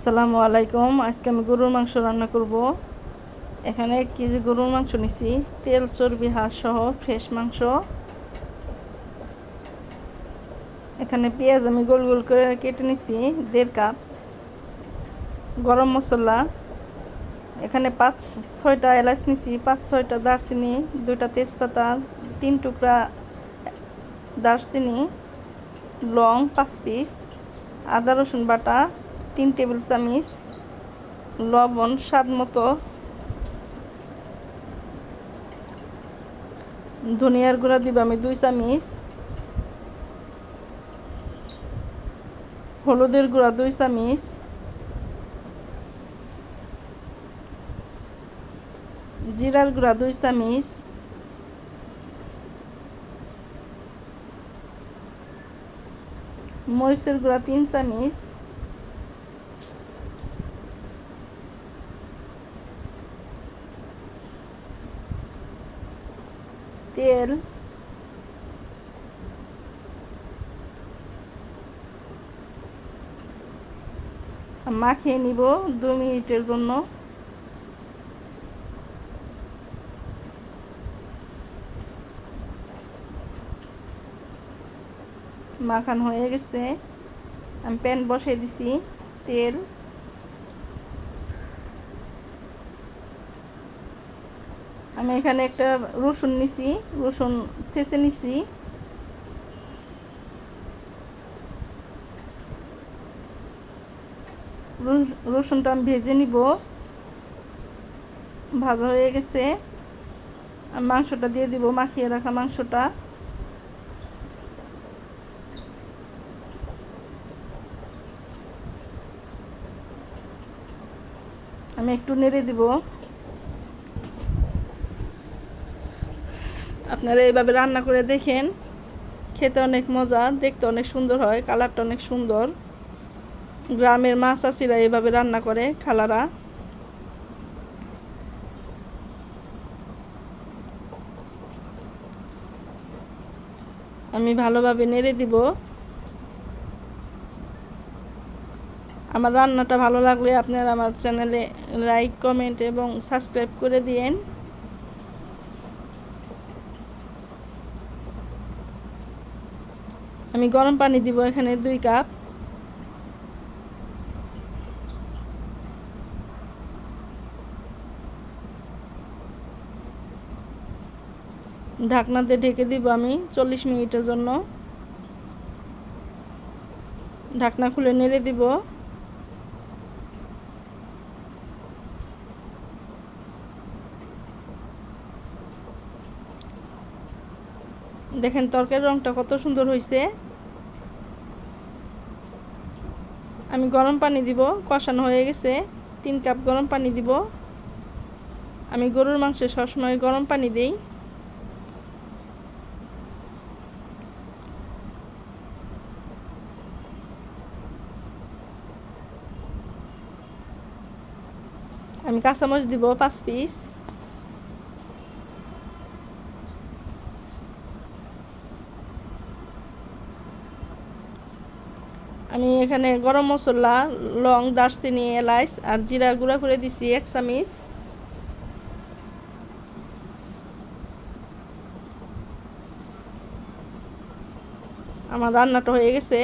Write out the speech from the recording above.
আসসালামু আলাইকুম। আজকে আমি গরুর মাংস রান্না করব। এখানে 1 কেজি গরুর মাংস নিছি, তেল চর্বি হাড় সহ ফ্রেশ মাংস। এখানে পেঁয়াজ আমি গোল গোল করে কেটে নিছি 1.5 কাপ। গরম মশলা এখানে 5-6টা এলাচ নিছি, 5-6টা দারচিনি, 2টা তেজপাতা, 3 টুকরা দারচিনি, লং 5 পিস, আদা রসুন বাটা 3 টেবিল চামচ, লবণ স্বাদ মতো, ধনিয়ার গুঁড়া দিব আমি 2 চামচ, হলুদের গুঁড়া 2 চামচ, জিরার গুঁড়া 2 চামচ, মরিচের গুঁড়া 3 চামচ, তেল, মাখিয়ে নিব 2 মিনিটের জন্য। মাখানো হয়ে গেছে, আমি প্যান বসিয়ে দিছি, তেল, আমি এখানে একটা রসুন নিছি, রসুন ছেঁচে নিছি, রসুনটা আমি ভেজে নিব। ভাজা হয়ে গেছে, আমি মাংসটা দিয়ে দিব, মাখিয়ে রাখা মাংসটা। আমি একটু নেড়ে দিব। আপনারা এইভাবে রান্না করে দেখেন, খেতে অনেক মজা, দেখতে অনেক সুন্দর হয়, কালারটা অনেক সুন্দর। গ্রামের মা চাচিরা এইভাবে রান্না করে, খালারা। আমি ভালোভাবে নেড়ে দিব। আমার রান্নাটা ভালো লাগলে আপনারা আমার চ্যানেলে লাইক, কমেন্ট এবং সাবস্ক্রাইব করে দিয়েন। আমি গরম পানি দিব এখানে 2 কাপ। ঢাকনা দিয়ে ঢেকে দিব আমি 40 মিনিটের জন্য। ঢাকনা খুলে নেড়ে দিব। দেখেন তরকারির রংটা কত সুন্দর হয়েছে। আমি গরম পানি দিব, কষানো হয়ে গেছে। 3 কাপ গরম পানি দিব। আমি গরুর মাংসে সবসময় গরম পানি দেই। আমি কাঁচামরিচ দিব 5 পিস। আমি এখানে গরম মশলা, লং, দারচিনি, এলাচ আর জিরা গুঁড়া করে দিছি 1 চামচ। আমার রান্নাটা হয়ে গেছে।